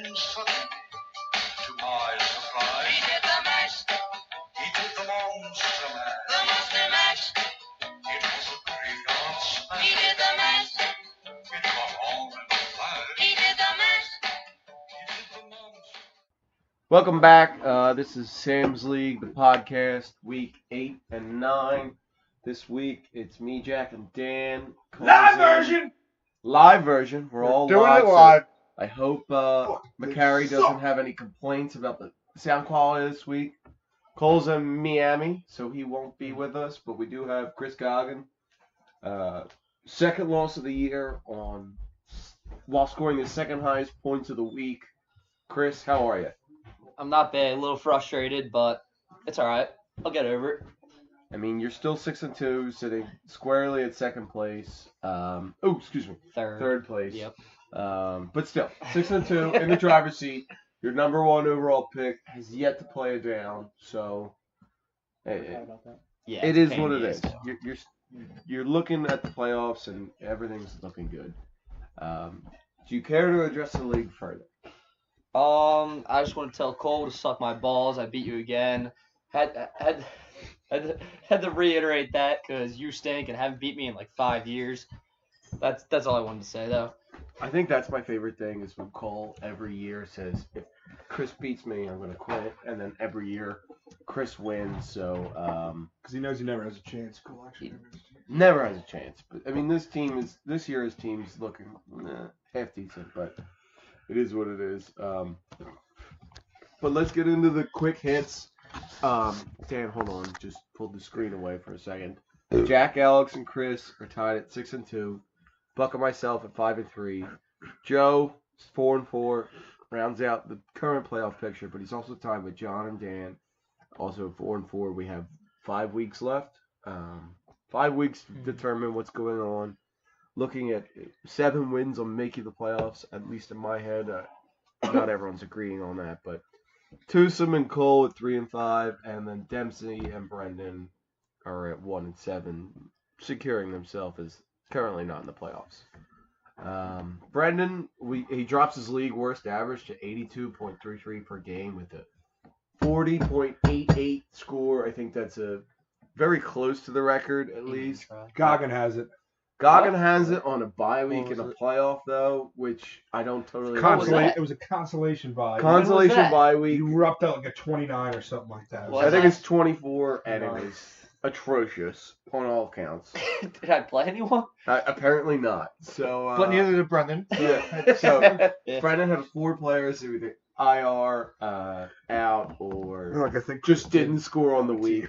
then suddenly, to my surprise, he did the mash. He did the monster mash. The monster mash. It was a graveyard smash. He did the mash. It got on and flash. He did the mash. He did the monster. Welcome back. This is Sam's League, the podcast, week 8 and 9. This week, it's me, Jack, and Dan. Live version. We're all doing live. it live. So I hope McCarry doesn't have any complaints about the sound quality this week. Cole's in Miami, so he won't be with us, but we do have Chris Goggin. Second loss of the year while scoring the second highest points of the week. Chris, how are you? I'm not bad, a little frustrated, but it's all right. I'll get over it. I mean, you're still 6-2, sitting squarely at second place. Third place. Yep. But still, 6-2 in the driver's seat. Your number one overall pick has yet to play it down, so Yeah, it is what it is. Yeah. You're looking at the playoffs and everything's looking good. Do you care to address the league further? I just want to tell Cole to suck my balls. I beat you again. Had to reiterate that because you stink and haven't beat me in like 5 years. That's all I wanted to say though. I think that's my favorite thing is when Cole every year says, if Chris beats me, I'm going to quit. And then every year, Chris wins. So, Because he knows he never has a chance. Cool, actually. Never has a chance. But I mean, this year's team's looking half decent, but it is what it is. But let's get into the quick hits. Dan, hold on. Just pulled the screen away for a second. Jack, Alex, and Chris are tied at 6-2. Buck and myself at 5-3. Joe is 4-4. Rounds out the current playoff picture, but he's also tied with John and Dan. Also 4-4. We have 5 weeks left. 5 weeks to determine what's going on. Looking at 7 wins on making the playoffs, at least in my head. Not everyone's agreeing on that, but Twosome and Cole at 3-5, and then Dempsey and Brendan are at 1-7, securing themselves as currently not in the playoffs. Brendan, he drops his league worst average to 82.33 per game with a 40.88 score. I think that's very close to the record at least. Goggin has it. Goggin has it on a bye week in a playoff, though, which I don't totally It was a consolation bye. Consolation bye week. You were up to like a 29 or something like that. What? I think it's 24, and it was atrocious on all counts. Did I play anyone? Apparently not. So, But neither did Brendan. Yeah. So Brendan had 4 players who either IR, out, or Like, I think just didn't score on the week.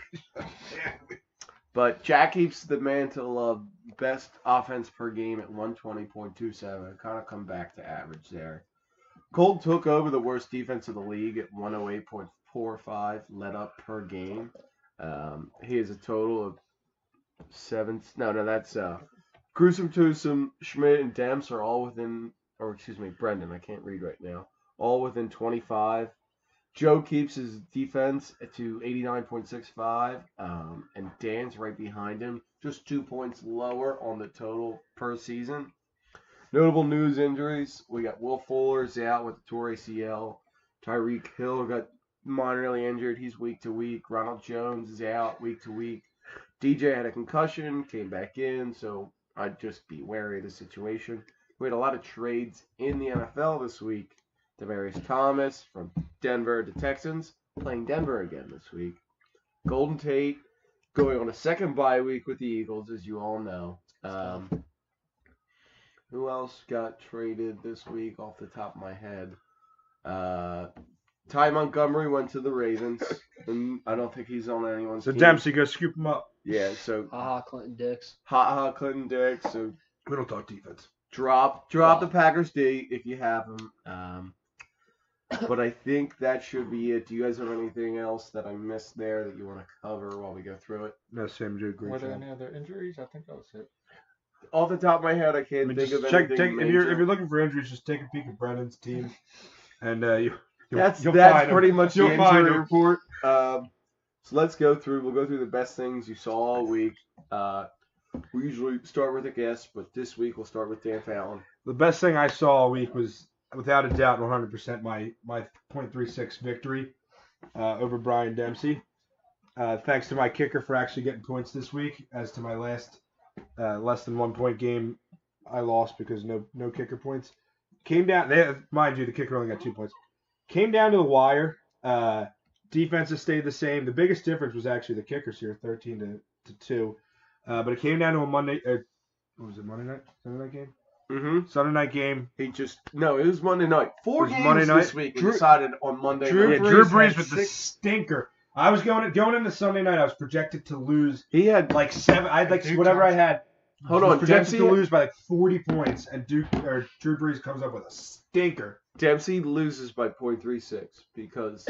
But Jack keeps the mantle of best offense per game at 120.27. Kind of come back to average there. Cole took over the worst defense of the league at 108.45 let up per game. He has a total of 7. No, that's Gruesome, Twosome, Schmidt, and Demps are all within, or excuse me, Brendan. I can't read right now. All within 25. Joe keeps his defense to 89.65, and Dan's right behind him, just 2 points lower on the total per season. Notable news injuries: we got Will Fuller's out with the torn ACL. Tyreek Hill got minorly injured; he's week to week. Ronald Jones is out week to week. DJ had a concussion, came back in, so I'd just be wary of the situation. We had a lot of trades in the NFL this week. Demaryius Thomas from Denver to Texans, playing Denver again this week. Golden Tate going on a second bye week with the Eagles, as you all know. Who else got traded this week off the top of my head? Ty Montgomery went to the Ravens. And I don't think he's on anyone's team. Dempsey, go scoop him up. Yeah, so Clinton Dix. Clinton Dix. So We don't talk defense. drop the Packers D if you have them. But I think that should be it. Do you guys have anything else that I missed there that you want to cover while we go through it? No, Sam did a great Were there job. any other injuries? I think that was it. Off the top of my head, I can't think Just of check, anything if major. you're looking for injuries, just take a peek at Brendan's team, and you'll That's find pretty him. much the You'll find injury him. report. So let's go through. We'll go through the best things you saw all week. We usually start with a guest, but this week we'll start with Dan Fallon. The best thing I saw all week was without a doubt, 100% my .36 victory over Brian Dempsey. Thanks to my kicker for actually getting points this week. As to my last less than 1 point game, I lost because no kicker points. Came down. Mind you, the kicker only got 2 points. Came down to the wire. Defenses stayed the same. The biggest difference was actually the kickers here, 13 to 2. But it came down to a Monday. What was it? Monday night? Sunday night game. Mm-hmm. Sunday night game. It was Monday night. Four games Monday night. this week. We decided on Monday night. Drew Brees with the stinker. I was going into Sunday night. I was projected to lose. He had like 7. I had like whatever I had. Hold on, projected to lose by like 40 points, and Drew Brees comes up with a stinker. Dempsey loses by .36 because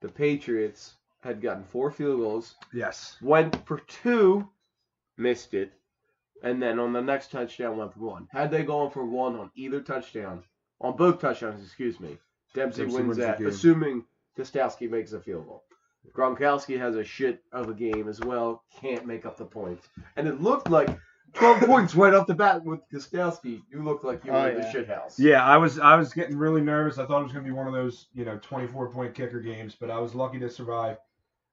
the Patriots had gotten 4 field goals. Yes. Went for 2, missed it, and then on the next touchdown went for 1. Had they gone for 1 on either touchdown, on both touchdowns, Dempsey wins that, assuming Gostowski makes a field goal. Gronkowski has a shit of a game as well, can't make up the points. And it looked like 12 points right off the bat with Gostowski. You look like you were in the shit house. Yeah, I was getting really nervous. I thought it was going to be one of those, 24-point kicker games, but I was lucky to survive.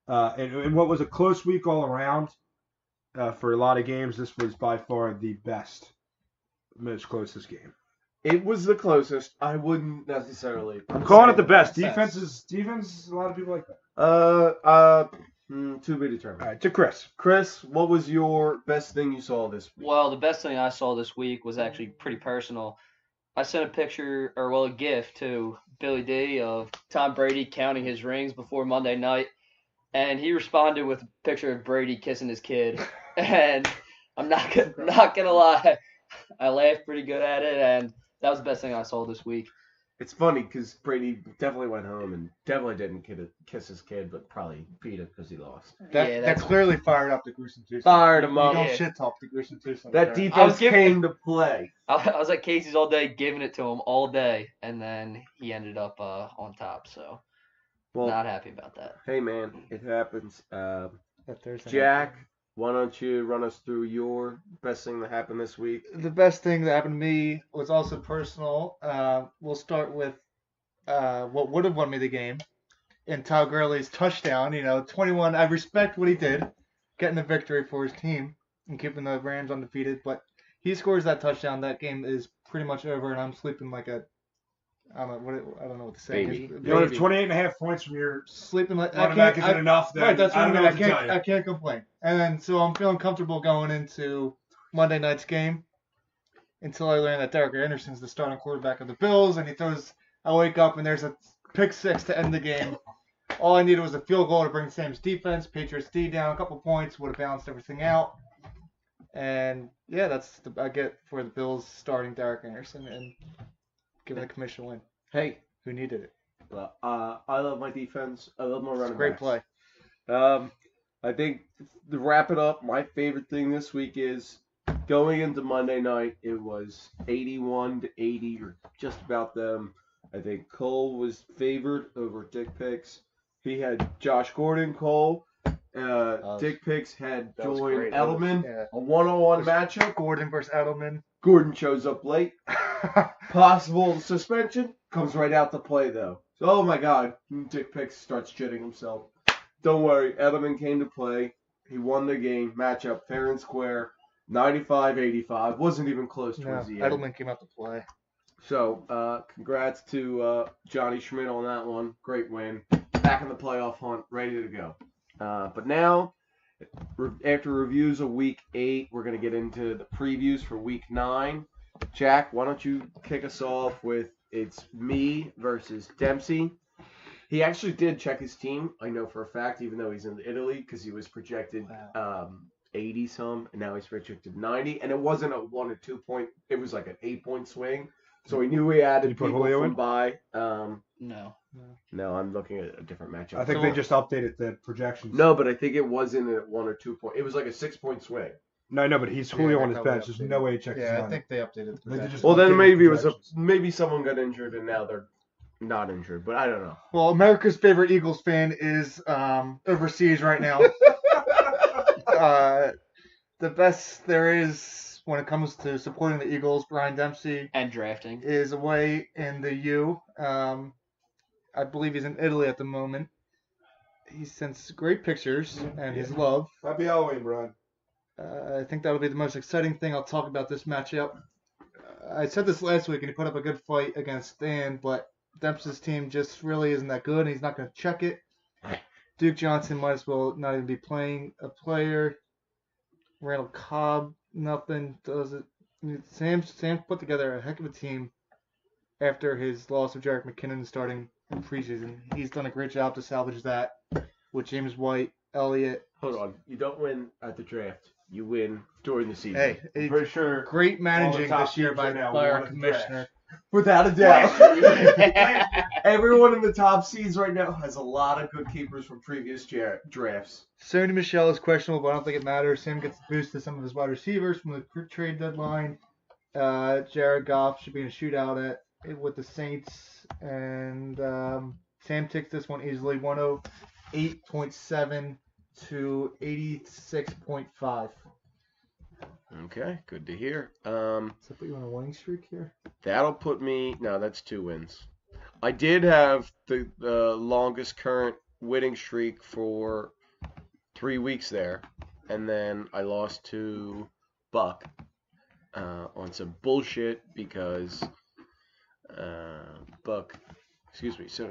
And what was a close week all around for a lot of games, this was by far the most closest game. It was the closest. I wouldn't necessarily. I'm calling it the best. Defense, a lot of people like that. To be determined. All right, to Chris. Chris, what was your best thing you saw this week? Well, the best thing I saw this week was actually pretty personal. I sent a GIF to Billy D of Tom Brady counting his rings before Monday night, and he responded with a picture of Brady kissing his kid. And I'm not gonna lie, I laughed pretty good at it, and that was the best thing I saw this week. It's funny because Brady definitely went home and definitely didn't kiss his kid, but probably beat it because he lost. That clearly fired up the Gruesome Twosome. Fired him up. You don't shit talk the Gruesome Twosome. That defense came to play. I was at Casey's all day, giving it to him all day, and then he ended up on top. So, not happy about that. Hey man, it happens. Thursday Jack, why don't you run us through your best thing that happened this week? The best thing that happened to me was also personal. We'll start with what would have won me the game. And Todd Gurley's touchdown, 21. I respect what he did, getting the victory for his team and keeping the Rams undefeated. But he scores that touchdown, that game is pretty much over, and I'm sleeping like a I don't know what to say. Baby. You have 28.5 points from your sleeping like automatic isn't enough. Then right, that's what I mean. I I can't complain. And then so I'm feeling comfortable going into Monday night's game until I learn that Derek Anderson's the starting quarterback of the Bills, and I wake up and there's a pick six to end the game. All I needed was a field goal to bring Sam's defense, Patriots D down a couple points, would have balanced everything out. And yeah, that's I get for the Bills starting Derek Anderson and giving the commission win. Hey, who needed it? Well, I love my defense. I love my running Great backs. play. I think to wrap it up, my favorite thing this week is going into Monday night. It was 81-80, or just about them. I think Cole was favored over Dick Picks. He had Josh Gordon, Cole. Dick Picks had Julian Edelman. Yeah. A one-on-one matchup. Gordon versus Edelman. Gordon shows up late. Possible suspension. Comes right out to play, though. So, oh, my God. Dick Picks starts shitting himself. Don't worry. Edelman came to play. He won the game. Matchup fair and square. 95-85. Wasn't even close towards the end. Edelman came out to play. So, congrats to Johnny Schmidt on that one. Great win. Back in the playoff hunt. Ready to go. But now, after reviews of Week 8, we're going to get into the previews for Week 9. Jack, why don't you kick us off with it's me versus Dempsey. He actually did check his team, I know for a fact, even though he's in Italy, because he was projected 80-some, and now he's projected 90. And it wasn't a 1 or 2 point, it was like an 8-point swing. So he knew he had to put Julio from by. No, I'm looking at a different matchup. I think they just updated the projections. No, but I think it wasn't a 1 or 2 point. It was like a 6-point swing. No, but he's Julio on his bench. There's no way he checked his line. I think they updated the well, then maybe maybe someone got injured and now they're not injured, but I don't know. Well, America's favorite Eagles fan is overseas right now. The best there is when it comes to supporting the Eagles. Brian Dempsey And drafting. is away in the U. I believe he's in Italy at the moment. He sends great pictures and his love. Happy Halloween, Brian. I think that'll be the most exciting thing I'll talk about this matchup. I said this last week, and he put up a good fight against Stan, but Dempsey's team just really isn't that good, and he's not going to check it. Duke Johnson might as well not even be playing a player. Randall Cobb, nothing does it. Sam put together a heck of a team after his loss of Jerick McKinnon starting in preseason. He's done a great job to salvage that with James White, Elliott. Hold on. You don't win at the draft. You win during the season. Hey, I'm it's pretty sure great managing top this year teams by right now our won at the commissioner. Without a doubt. Everyone in the top seeds right now has a lot of good keepers from previous drafts. Sony Michel is questionable, but I don't think it matters. Sam gets the boost to some of his wide receivers from the quick trade deadline. Jared Goff should be in a shootout with the Saints. And Sam takes this one easily, 108.7 to 86.5. Okay, good to hear. Does that put you on a winning streak here? That'll put me. No, that's 2 wins. I did have the longest current winning streak for 3 weeks there, and then I lost to Buck on some bullshit because Sony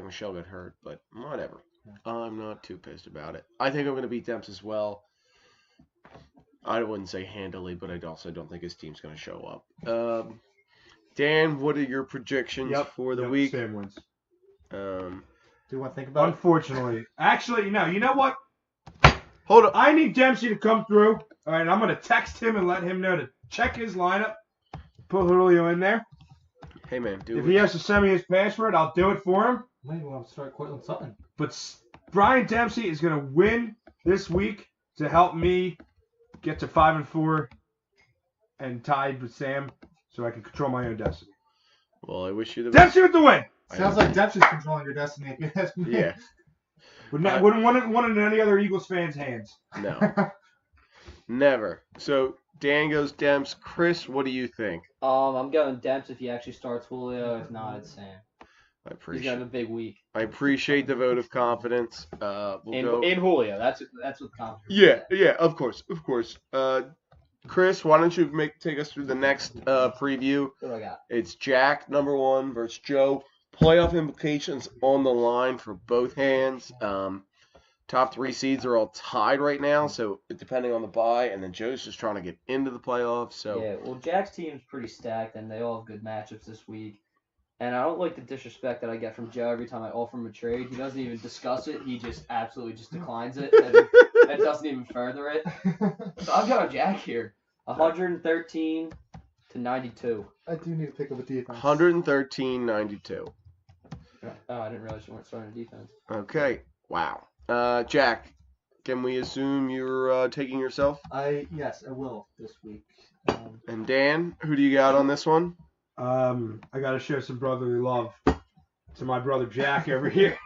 Michel got hurt, but whatever. I'm not too pissed about it. I think I'm going to beat Demps as well. I wouldn't say handily, but I also don't think his team's going to show up. Dan, what are your predictions for the week? Sam wins. Do you want to think about it? Unfortunately. Actually, no. You know what? Hold on. I need Dempsey to come through. All right, I'm going to text him and let him know to check his lineup. Put Julio in there. Hey, man, If he has to send me his password, I'll do it for him. Maybe we'll start Cortland Sutton. But Brian Dempsey is going to win this week to help me get to 5-4 and tied with Sam so I can control my own destiny. Well, I wish you the Dempsey with the win! Sounds like Dempsey's controlling your destiny. If you ask me. Yeah. Wouldn't want it in any other Eagles fans' hands. No. Never. So, Dan goes Demps. Chris, what do you think? I'm going Demps if he actually starts Julio. If not, it's Sam. I He's got a big week. appreciate the vote of confidence. In Julio, that's what confidence. Yeah, of course. Chris, why don't you take us through the next preview? What do I got? It's Jack, number 1, versus Joe. Playoff implications on the line for both hands. Top 3 seeds are all tied right now, so depending on the bye, and then Joe's just trying to get into the playoffs. So Yeah, well, Jack's team's pretty stacked, and they all have good matchups this week. And I don't like the disrespect that I get from Joe every time I offer him a trade. He doesn't even discuss it. He just absolutely just declines it and doesn't even further it. So I've got a Jack here. 113 to 92. I do need to pick up a defense. 113-92. Oh, I didn't realize you weren't starting a defense. Okay. Wow. Jack, can we assume you're taking yourself? Yes, I will this week. And Dan, who do you got on this one? I got to show some brotherly love to my brother Jack over here.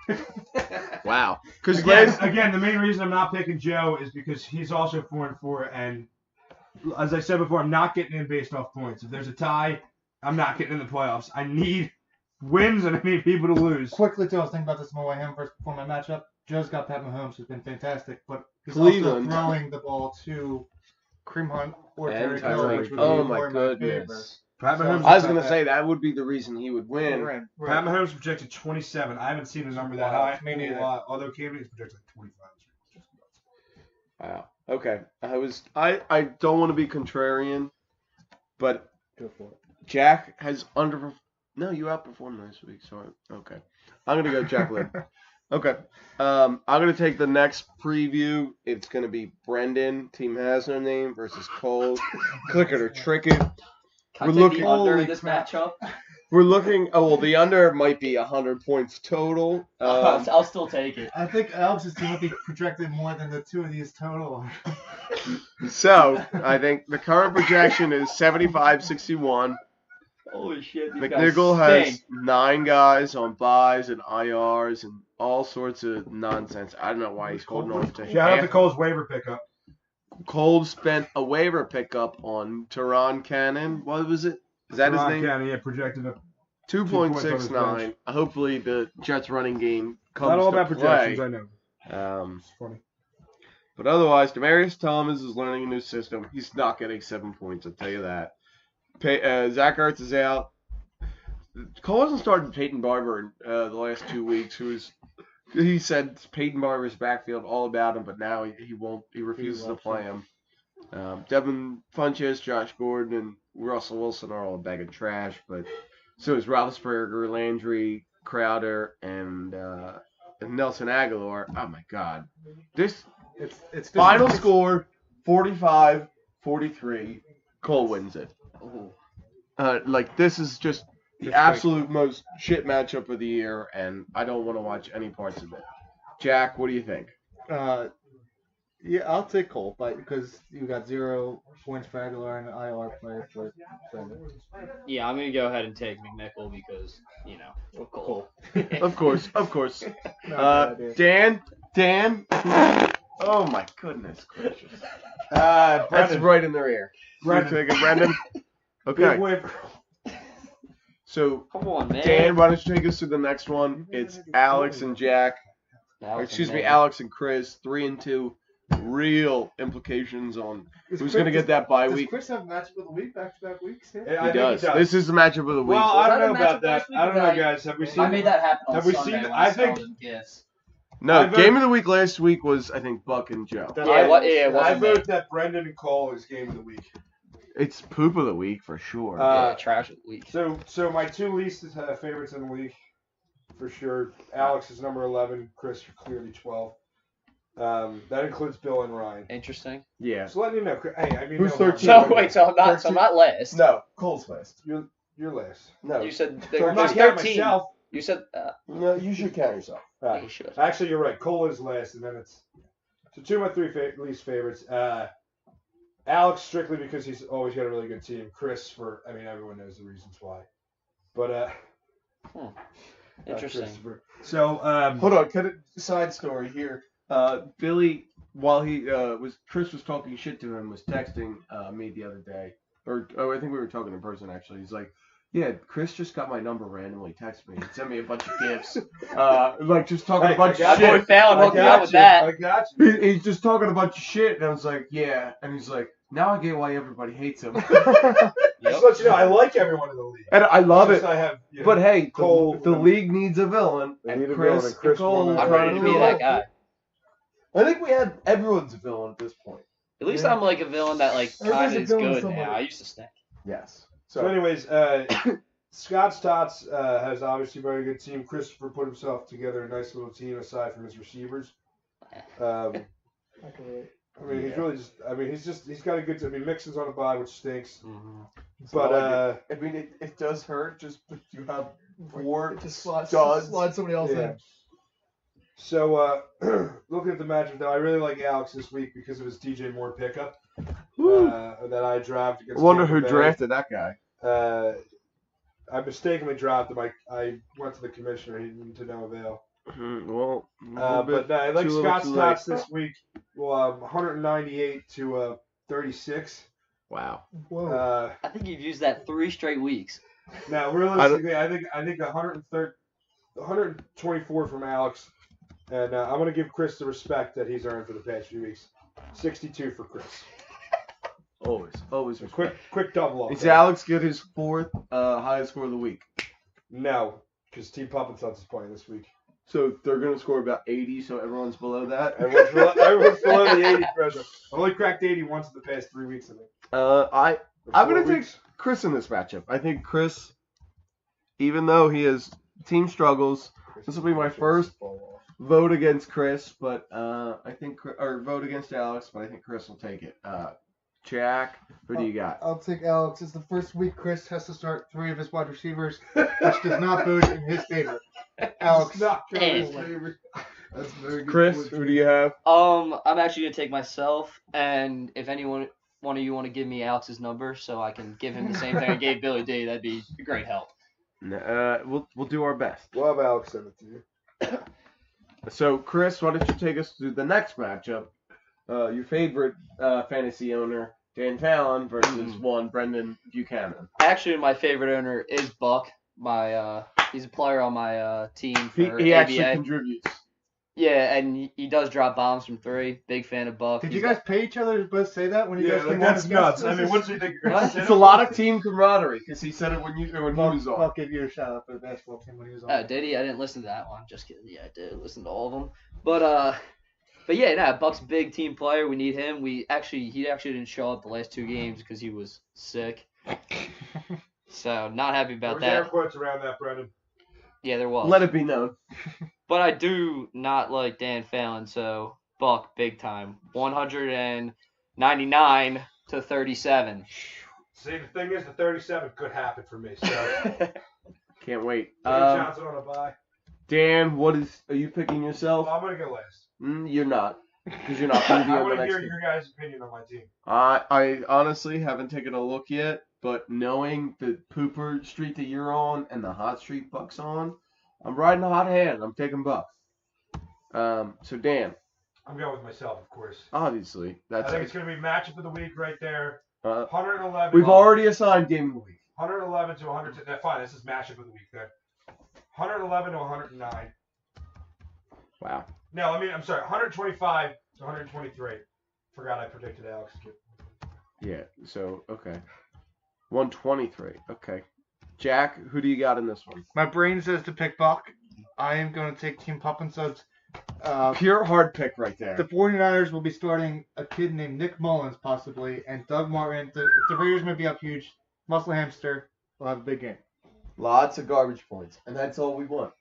Wow. Because Again, the main reason I'm not picking Joe is because he's also 4-4, and as I said before, I'm not getting in based off points. If there's a tie, I'm not getting in the playoffs. I need wins and I need people to lose. Quickly, too, I was thinking about this on my way home before my matchup. Joe's got Pat Mahomes, who's been fantastic, but he's Cleveland. also throwing the ball to Kareem Hunt or And Terry Hill, Tyreek. which would Oh, be my more in my favor. goodness. Pat Mahomes, I was going to say that would be the reason he would win. Right. Pat Mahomes projected 27. I haven't seen the number that Wow, high. me neither. Although Cam Newton's projected like 25. Wow. Okay. I don't want to be contrarian, but Go for it. Jack has underperformed. No, you outperformed this week, so okay. I'm going to go Jack Lynn. Okay. I'm going to take the next preview. It's going to be Brendan, team has no name, versus Cole. Click it or trick it. Can I We're take the under Holy in this crap. matchup? We're looking. Oh, well, the under might be 100 points total. I'll still take it. I think Alex's team would be projected more than the two of these total. So, I think the current projection is 75-61. Holy shit, these McNichol guys has stink. 9 guys on buys and IRs and all sorts of nonsense. I don't know why he's holding on to Shout out to half. Cole's waiver pickup. Cole spent a waiver pickup on Teron Cannon. What was it? Is that his Ron name? County, yeah, projected up. 2 points on his 2.69. bench. Hopefully the Jets running game comes Not all to about projections, play. I know. It's funny. But otherwise, Demaryius Thomas is learning a new system. He's not getting 7 points, I'll tell you that. Zach Ertz is out. Cole hasn't started Peyton Barber in the last 2 weeks. He said Peyton Barber's backfield all about him, but now he won't. He refuses to play him. Devin Funchess, Josh Gordon, and Russell Wilson are all a bag of trash, but so is Roethlisberger, Landry, Crowder, and Nelson Aguilar. Oh my God! This It's final score 45-43. Cole wins it. This is just the absolute most shit matchup of the year, and I don't want to watch any parts of it. Jack, what do you think? Yeah, I'll take Cole, because you got 0 points for Aguilar and an IR player for Bennett. Yeah, I'm gonna go ahead and take McNichol because Cole. Of course. Not a bad idea. Dan. Oh my goodness gracious. That's Brendan. right in their ear. Brendan. You're taking Brendan? Big Okay. win. So, Come on, man. Dan, why don't you take us to the next one? It's Alex and Jack. Alex and Chris. 3 and 2. Real implications on who's going to get that bye Does week. Chris have matchup of the week, back-to-back weeks? Yeah? Yeah, I He think does. This is the matchup of the week. Well, I don't know Was that a about matchup that. last week I don't or know, did guys. Have we seen? I made that happen on Have we Sunday seen- when I I think- saw the gifts. No, I vote- game of the week last week was, I think, Buck and Joe. That- Yeah, what? Yeah, it I wasn't me. vote that Brendan and Cole is game of the week. It's poop of the week for sure. Yeah, trash of the week. So my 2 least favorites in the league, for sure. Alex is number 11. Chris clearly 12. That includes Bill and Ryan. Interesting. Yeah. So letting you know. Hey, I mean, Who's no harm. 13? So wait, so I'm not last. No, Cole's last. You're last. No. You said I'm there's not counting 13. myself. You said No, you should count yourself. you should. Actually, you're right. Cole is last, and then it's so 2 of my 3 least favorites. Alex strictly because he's always got a really good team. Chris everyone knows the reasons why. But Interesting. Christopher. So Hold on, side story here. Billy, while Chris was talking shit to him, was texting me the other day, I think we were talking in person actually. He's like, "Yeah, Chris just got my number randomly, texted me, and sent me a bunch of gifts, just talking a bunch of My boy shit." Fallon hooked me up with that. I got you. He's just talking a bunch of shit, and I was like, "Yeah," and he's like, "Now I get why everybody hates him." Just let you know, I like everyone in the league. And I love Just it. I have, But hey, Cole- the league needs a villain, They and need a Chris, villain, and Chris Cole won that. I'm trying ready to do be it. that guy. I think we have everyone's a villain at this point. At least I'm like a villain that Everybody's kind a of is villain good somewhere. now. I used to stink. Yes. So anyways, Scott Stotts has obviously a very good team. Christopher put himself together a nice little team aside from his receivers. He's really he's got a good team. Mixon's on a bye, which stinks. But it does hurt. Just you have 4 Just slide studs. somebody else Yeah. in. So looking at the matchup though, I really like Alex this week because of his DJ Moore pickup Woo. that I drafted I against. wonder Tampa who Bay. drafted that guy. I mistakenly drafted him. I went to the commissioner. He didn't to no avail. Well, But I like too little, Scott too Stotts this week. Well, 198 to 36. Wow. Whoa. I think you've used that 3 straight weeks. Now, realistically, I think 124 from Alex, and I'm gonna give Chris the respect that he's earned for the past few weeks. 62 for Chris. Always. A quick double up. Is Alex get his 4th highest score of the week? No, because Team Puppet Sons is playing this week. So they're gonna score about 80. So everyone's below that. Everyone's below the 80 threshold. I've only cracked 80 once in the past 3 weeks, I think. I'm Or gonna 4 take weeks. Chris in this matchup. I think Chris, even though he has team struggles, this will be my first vote against Chris, but vote against Alex, but I think Chris will take it. Jack, who do you got? I'll take Alex. It's the first week Chris has to start 3 of his wide receivers, which does not bode in his favor. Alex. Not Eh. his favorite. That's very good. Chris, point. who do you have? I'm actually gonna take myself, and if one of you want to give me Alex's number so I can give him the same thing I gave Billy D, that'd be a great help. We'll do our best. We'll have Alex send it to you. So, Chris, why don't you take us through the next matchup? your favorite fantasy owner, Dan Fallon, versus one Brendan Buchanan. Actually, my favorite owner is Buck. He's a player on my team for He ABA. actually contributes. Yeah, and he does drop bombs from 3. Big fan of Buck. Did He's you guys pay each other to both say that when you guys came on? that's as nuts. guests? I mean, what do you think you're What? going to say? It's a lot of team camaraderie because he said it when he was on. I'll give you a shout out for the basketball team when he was on. Oh, did he? I didn't listen to that one. Just kidding. Yeah, I did listen to all of them. But yeah, no, Buck's a big team player. We need him. He actually didn't show up the last 2 games because he was sick. So not happy about There was air that. quotes around that, Brendan. Yeah, there was. Let it be known. But I do not like Dan Fallon, so Buck big time. 199 to 37. See, the thing is, the 37 could happen for me. So, Can't wait. Johnson on a bye. Dan, are you picking yourself? Well, I'm going to go last. You're not, because you're not going to be I on the want to next hear game. your guys' opinion on my team. I honestly haven't taken a look yet, but knowing the pooper streak that you're on and the hot streak Buck's on, I'm riding a hot hand. I'm taking Buck. So Dan, I'm going with myself, of course. obviously I that's think it's going to be matchup of the week right there. 111. we've already assigned game of the week. 111 to 100. Fine, this is matchup of the week then. 111 to 109. Wow. No, I'm sorry. 125 to 123. Forgot I predicted Alex. Yeah. So okay. 123. Okay. Jack, who do you got in this one? My brain says to pick Buck. I am going to take Team Pup and Suds. Pure hard pick right there. The 49ers will be starting a kid named Nick Mullins, possibly, and Doug Martin. The Raiders may be up huge. Muscle Hamster will have a big game. Lots of garbage points, and that's all we want.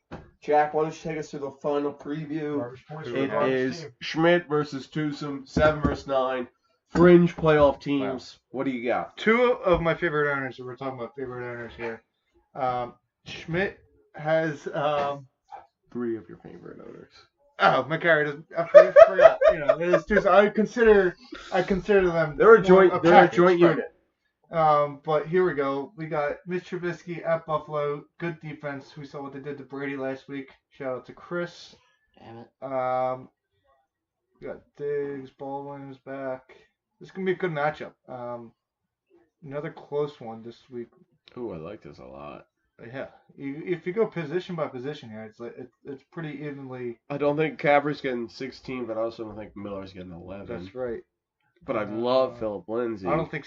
Jack, why don't you take us through the final preview? Garbage points for It the garbage is team. Schmidt versus Tusum, 7 versus 9, fringe playoff teams. What do you got? 2 of my favorite owners, if we're talking about favorite owners here. Schmidt has 3 of your favorite owners. McCarry doesn't. I forgot. It's just I consider them. They're a more joint. They're package, a joint right? unit. But here we go. We got Mitch Trubisky at Buffalo. Good defense. We saw what they did to Brady last week. Shout out to Chris. Damn it. We got Diggs. Baldwin is back. This is gonna be a good matchup. Another close one this week. Ooh, I like this a lot. Yeah, if you go position by position here, it's pretty evenly. I don't think Cabra's getting 16, but I also don't think Miller's getting 11. That's right. But I love Philip Lindsay. I don't think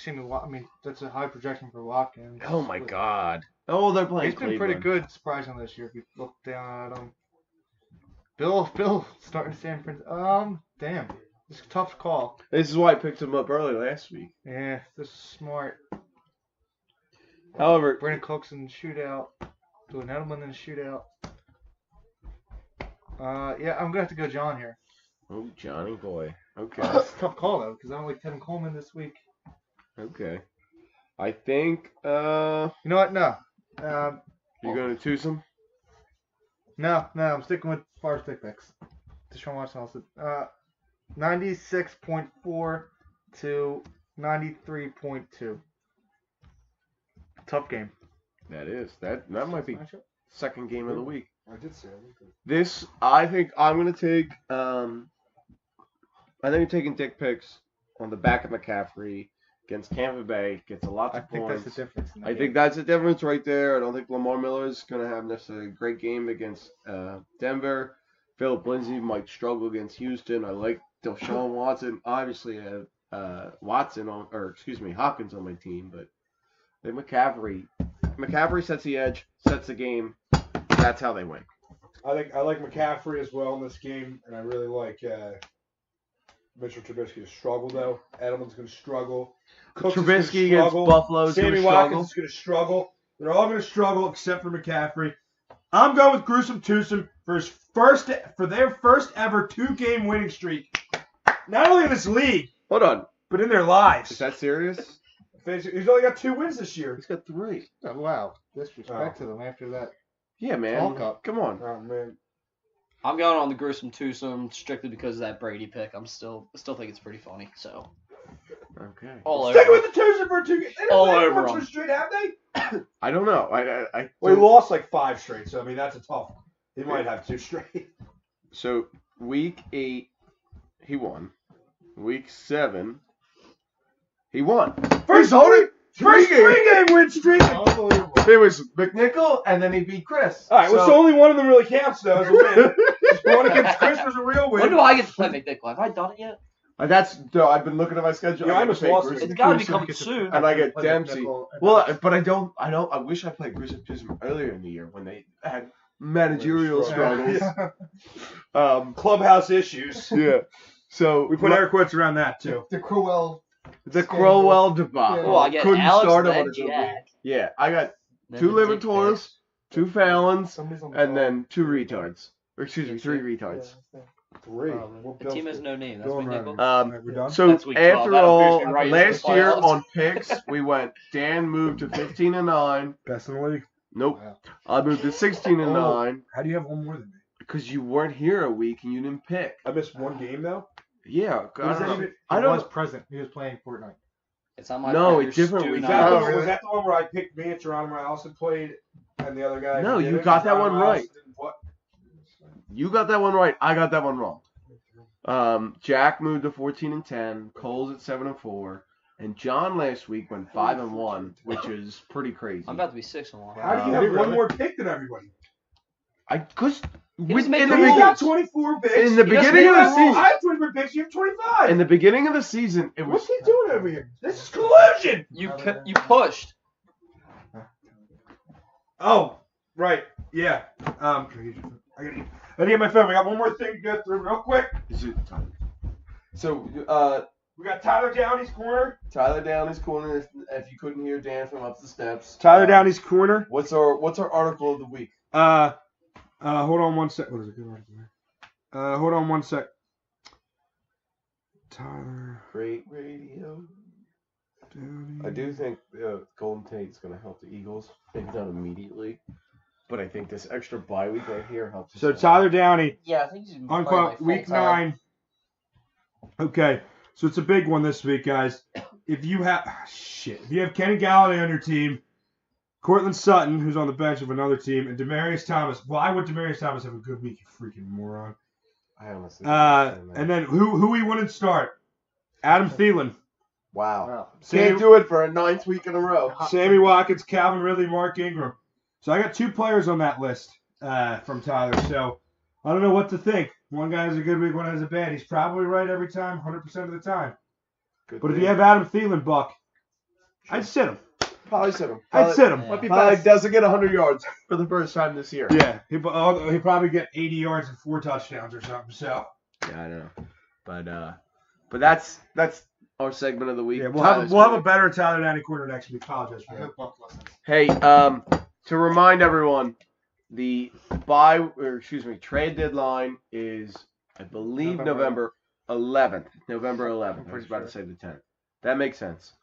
that's a high projection for Watkins. Oh my God. Oh, they're playing. He's been pretty good, surprisingly, this year. If you look down at him. Bill, starting San Francisco. Damn, it's a tough call. This is why I picked him up early last week. Yeah, this is smart. However, Brandon Cooks in the shootout. Julian Edelman in the shootout. Yeah, I'm gonna have to go John here. oh Johnny boy. Okay. It's a tough call though, because I don't like Tevin Coleman this week. Okay. I think. You know what? No. You're going to Tusum? No, I'm sticking with Favre's pick picks. Deshaun Watson also. 96.4 to 93.2. Tough game. That is. That might be second game of the week. I did say it. This, I think I'm going to take. I think I'm taking Dick picks on the back of McCaffrey against Tampa Bay. Gets a lot I of think points. that's the difference. I think that's the difference right there. I don't think Lamar Miller is going to have necessarily a great game against Denver. Philip Lindsay might struggle against Houston. I like Deshaun Watson. Obviously, I have Hopkins on my team, but I think McCaffrey sets the edge, sets the game. That's how they win. I like McCaffrey as well in this game, and I really like Mitchell Trubisky to struggle though. Edelman's going to struggle. Cooks Trubisky against Buffalo is going Sammy to Watkins struggle. is going to struggle. They're all going to struggle except for McCaffrey. I'm going with Gruesome Twosome for their first ever 2-game winning streak. Not only in this league, Hold on. but in their lives. Is that serious? He's only got 2 wins this year. He's got 3. Oh, wow. Disrespect to them after that. Yeah, man. Talk up. Come on. Oh man. I'm going on the gruesome twosome strictly because of that Brady pick. I still think it's pretty funny. So Okay. all Stick over. with the Twosome for 2 games. They All didn't over win him. 4 straight, have they? I don't know. I Well, he lost like 5 straight, so I mean that's a tough one. He might have 2 straight. So week 8, he won. Week 7, he won. First only First three-game win streak. Unbelievable. It was McNichol, and then he beat Chris. All right, well, so only one of them really counts, though, as a win. One against Chris was a real When win. do I get to play McNichol? Have I done it yet? I've been looking at my schedule. Yeah, I get almost to play lost Grissom. It's got to be Grissom, coming soon. And I get Play Dempsey. McNichol. Well, but I wish I played Grissom earlier in the year when they had managerial struggles. Clubhouse issues. Yeah. So We put air quotes around that, too. The Crowell. the Crowell debacle. Oh, I get Couldn't Alex start him then on a good week. Jack. Yeah, I got Then 2 the dick Livators, pics. 2 Fallons, Somebody's on the and phone. then 2 retards. Or excuse me, 3 Yeah, retards. Three. The team has no name. That's Going McNichol. All right, we're done? So That's week 12. after That'll all, finish me right into last the year playoffs. on picks, we went. Dan moved to 15-9. Best in the league. Nope. Wow. I moved to 16-9 How do you have one more than me? because you weren't here a week and you didn't pick. I missed one game, though. Yeah, What does that even- I He don't was know. present. He was playing Fortnite. It's on my No, phone. it's different Stu week. Was Nine. that, Oh, the, really? was that the one where I picked me and Geronimo Allison played and the other guy? No, didn't? you got that Geronimo one right. Allison didn't play? You got that one right. I got that one wrong. Jack moved to 14-10. Cole's at 7-4, and John last week went 5-1, which is pretty crazy. I'm about to be 6-1. How do you have one more pick than everybody? Because was making in You the got 24 picks. in the He doesn't beginning of the have season, I have 24 picks. You have 25. in the beginning of the season, it was What's he doing over here? This is collusion. You pushed. Oh, right. Yeah. I gotta get my phone. We got one more thing to go through real quick. So We got Tyler Downey's corner. Tyler Downey's corner. If you couldn't hear Dan from up the steps, Tyler Downey's corner. What's our article of the week? Hold on one sec. What is it? Hold on one sec. Tyler Great radio. Downey. I do think Golden Tate's going to help the Eagles. Maybe not immediately, but I think this extra bye week right here helps. us So a lot. Tyler Downey, Yeah, I think he's been unquote, week 9. Okay, so it's a big one this week, guys. If you have Kenny Galladay on your team, Cortland Sutton, who's on the bench of another team, and Demaryius Thomas. Why would Demaryius Thomas have a good week, you freaking moron? I honestly don't understand that. And then who we wouldn't start? Adam Thielen, Wow. Sammy, Can't do it for a 9th week in a row. Sammy Watkins, Calvin Ridley, Mark Ingram. So I got 2 players on that list from Tyler. So I don't know what to think. One guy has a good week, one has a bad. He's probably right every time, 100% of the time. Good But if thing. you have Adam Thielen, Buck, I'd sit him. Probably sit him. I'd sit him. Yeah. Probably doesn't get 100 yards for the first time this year. Yeah, he'll probably get 80 yards and 4 touchdowns or something. So Yeah, I know. But that's our segment of the week. yeah, we'll Tyler's have a corner. better Tyler Downey corner next week. Apologize for I that. hope Buck listens. Hey, to remind everyone, the trade deadline is, I believe, November 11th. November 11th. I was about to say the 10th. That makes sense.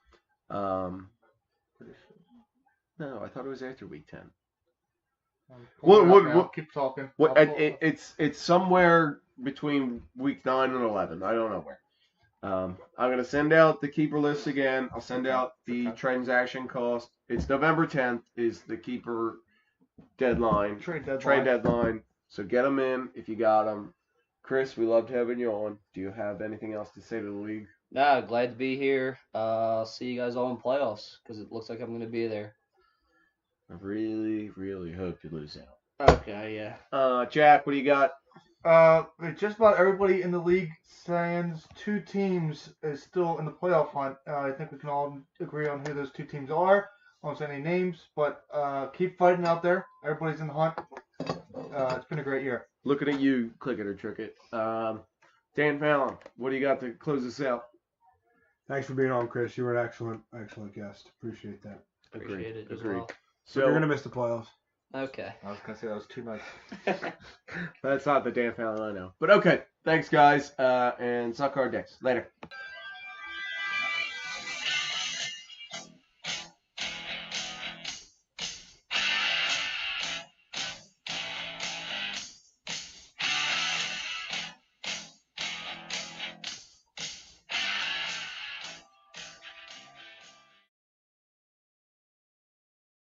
No, I thought it was after week 10. What- Keep talking. What? I'll pull it up. It's somewhere between week 9 and 11. I don't know where. I'm gonna send out the keeper list again. I'll send out the transaction cost. It's November 10th is the keeper deadline. Trade deadline. Trade deadline. So get them in if you got them. Chris, we loved having you on. Do you have anything else to say to the league? Nah, glad to be here. See you guys all in playoffs because it looks like I'm going to be there. I really, really hope you lose out. Okay, yeah. Jack, what do you got? Just about everybody in the league stands 2 teams is still in the playoff hunt. I think we can all agree on who those 2 teams are. I won't say any names, but keep fighting out there. Everybody's in the hunt. It's been a great year. Looking at you, click it or trick it. Dan Fallon, what do you got to close us out? Thanks for being on, Chris. You were an excellent guest. Appreciate that. Appreciate it as Agreed. well. So you're gonna miss the playoffs. Okay. I was going to say that was too much. That's not the Dan Fallon I know. But okay. Thanks, guys. And suck our dicks. Later.